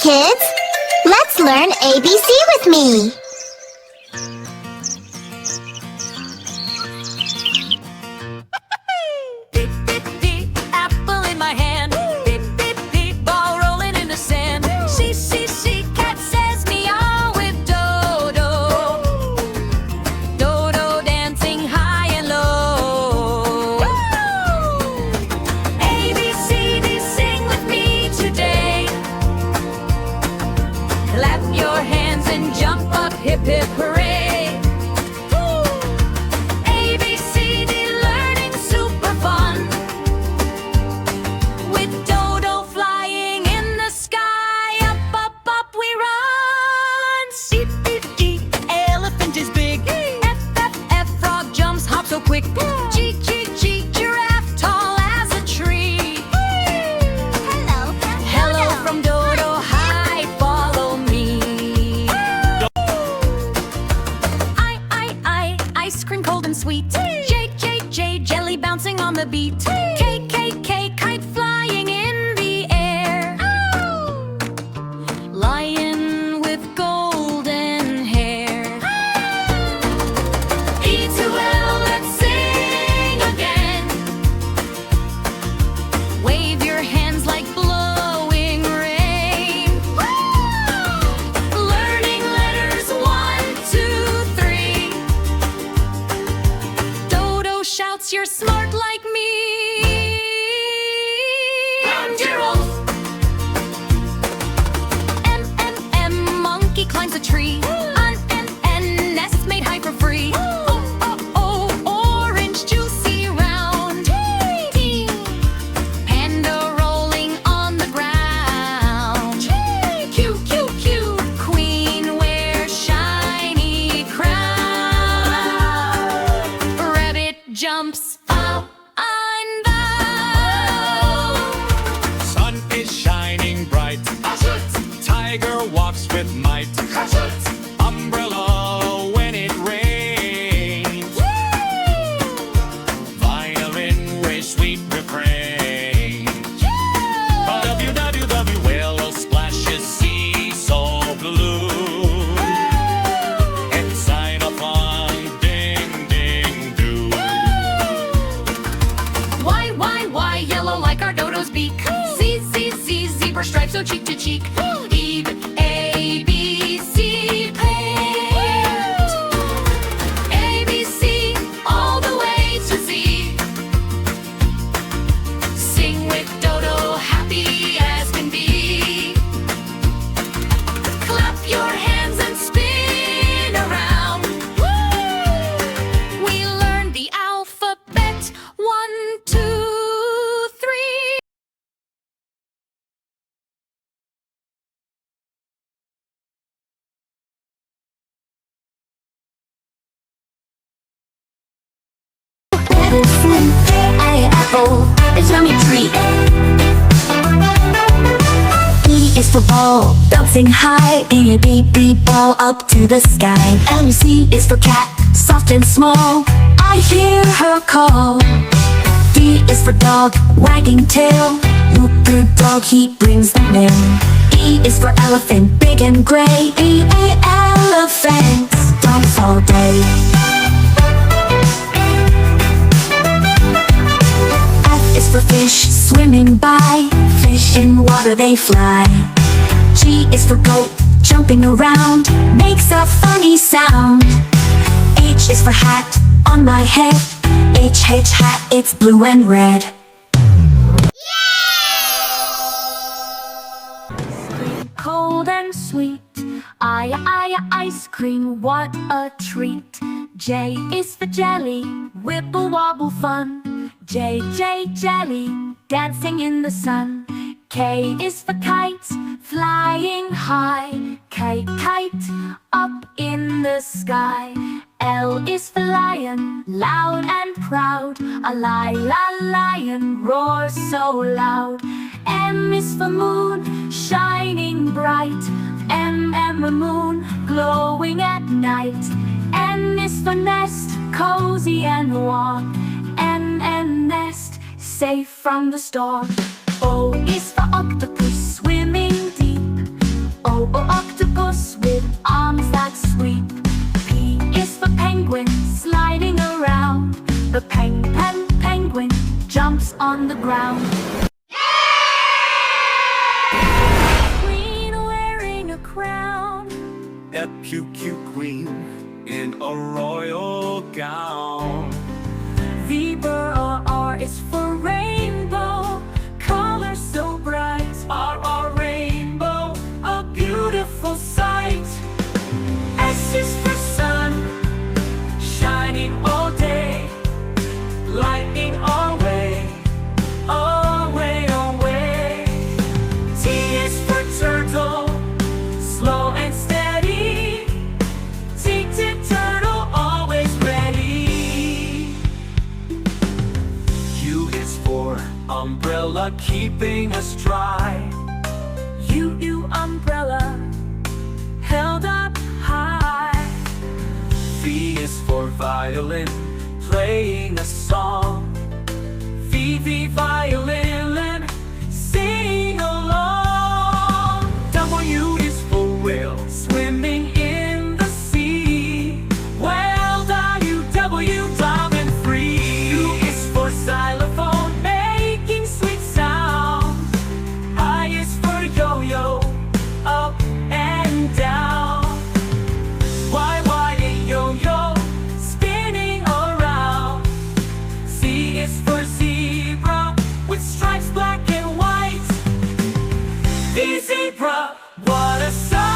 kids! Let's learn ABC with me! Beep, beep, beep, apple in my hand. Beep, beep, beep, ball rolling in the sand. She, cat says meow with Dodo. Dodo dancing high and low. A, B, C, D, sing with me today. Clap your hands and jump up, hip, hip, hooray. So quick, G, giraffe, tall as a tree. Hello from Dodo, hi, follow me. Ice cream cold and sweet. J, jelly bouncing on the beat. K, kite flying in the air. Lion with golden hair. E to L, let's sing again. Wave your hands like blowing rain. Learning letters 1, 2, 3. Dodo shouts, you're smart like me. Round your old. M, monkey climbs a tree. N, nest made high for free. Orange juicy round. T, panda rolling on the ground. Q, queen wears shiny crown. Rabbit jumps up and down. Sun is shining bright. Tiger walks with might. Umbrella when it rains. Violin with sweet refrain. WWW willow splashes seesaw blue. And sign up on ding ding do. Y, yellow like our Dodo's beak. Z, zebra stripes so cheek to cheek. E, A, B, C, paint. A, B, C, all the way to Z. Sing with Dodo, happy as can be. Clap your hands and spin around. We learned the alphabet. 1, 2, 3. Apple, it's yummy treat. E is for ball, bouncing high in a beep beep ball up to the sky. And C is for cat, soft and small. I hear her call. D is for dog, wagging tail. Look, good dog, he brings the mail. E is for elephant, big and gray. Elephants dance all day. Is for fish swimming by. Fish in water they fly. G is for goat jumping around. Makes a funny sound. H is for hat on my head. H hat, it's blue and red. Cold and sweet. Ice cream, what a treat. J is for jelly, wibble wobble fun. J, jelly, dancing in the sun. K is for kite, flying high. Kite, up in the sky. L is for lion, loud and proud. A lion roars so loud. M is for moon, shining bright. M, a moon, glowing at night. N is for nest, cozy and warm. N, nest, safe from the storm. O is for octopus, swimming deep. cute queen in a royal gown. R is for rainbow, colors so bright. R rainbow, a beautiful sight. S is for sun, Shining all day, lighting our way, away, away. T is for turtle, Slow and steady, tinted turtle, always ready. U is for umbrella, keeping us dry. U umbrella, held up high. V is for violin, playing a song. V violin, sing along. W is for whale, swimming in the sea. Well, W Diamond free. U is for xylophone, making sweet sound. I is for yo-yo, up and down. Y a yo-yo, spinning around. Z is for zebra, with stripes black and white. The zebra, what a sight!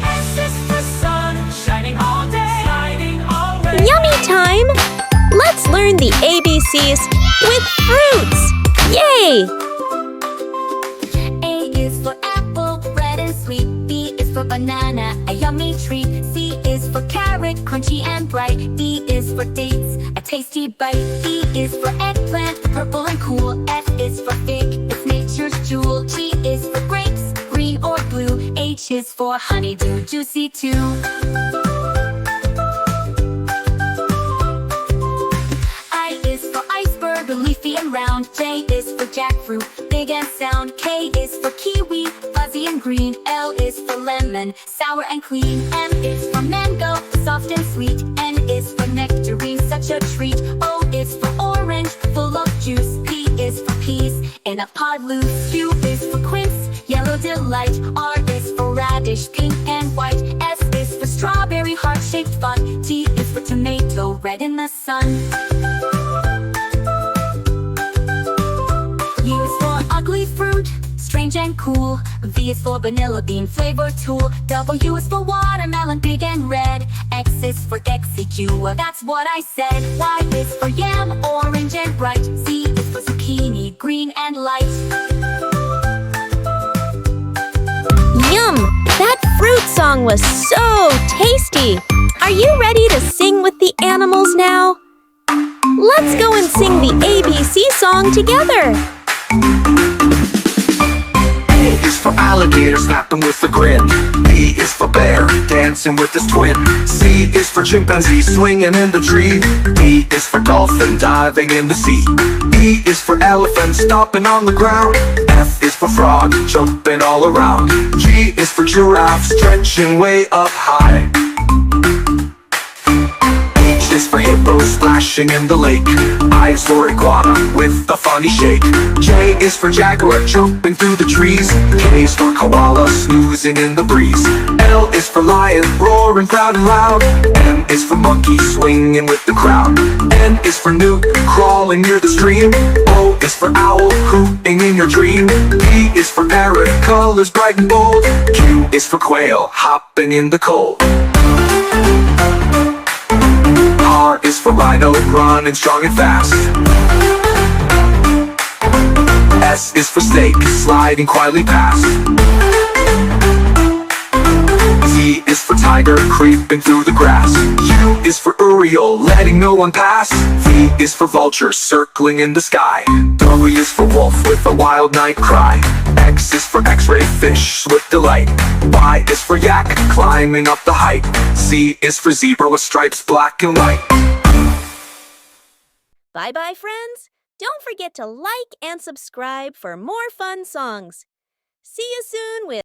S is for sun, shining all day, lighting all way. Yummy time! Let's learn the ABCs with fruits! Yay! A is for apple, red and sweet. B is for banana, a yummy treat. C is for carrot, crunchy and bright. D is for dates, a tasty bite. E is for eggplant, purple and cool. F is for fig, it's nature's jewel. G is for grapes, green or blue. H is for honeydew, juicy too. I is for iceberg, leafy and round. J is for jackfruit, big and sound. K is for kiwi, fuzzy and green. L is for lemon, sour and clean. M is for mango, soft and sweet. N is for nectarine, such a treat. O is for orange, full of juice. P is for peas, in a pod loose. Q is for quince, yellow delight. R is for radish, pink and white. S is for strawberry, heart-shaped fun. T is for tomato, red in the sun. U is for ugly fruit, strange and cool. V is for vanilla bean flavor tool. W is for watermelon, big and red. X is for execute, that's what I said. Y is for yam, orange and bright. Z is for zucchini, green and light. Yum! That fruit song was so tasty! Are you ready to sing with the animals now? Let's go and sing the ABC song together! A is for alligator, snapping with a grin. B is for bear, dancing with his twin. C is for chimpanzee, swinging in the tree. D is for dolphin, diving in the sea. E is for elephant, stopping on the ground. F is for frog, jumping all around. G is for giraffe, stretching way up high. H is for hippo, splashing in the lake. I is for iguana, with a funny shake. J is for jaguar, jumping through the trees. K is for koala, snoozing in the breeze. L is for lion, roaring proud and loud. M is for monkey, swinging with the crowd. N is for newt, crawling near the stream. O is for owl, hooting in your dream. P is for parrot, colors bright and bold. Q is for quail, hopping in the cold. R is for rhino, running strong and fast. S is for snake, sliding quietly past. T is for tiger, creeping through the grass. U is for Uriel, letting no one pass. V is for vulture, circling in the sky. W is for wolf, with a wild night cry. X is for x-ray fish, with delight. Y is for yak, climbing up the height. Z is for zebra, with stripes black and white. Bye-bye, friends! Don't forget to like and subscribe for more fun songs. See you soon with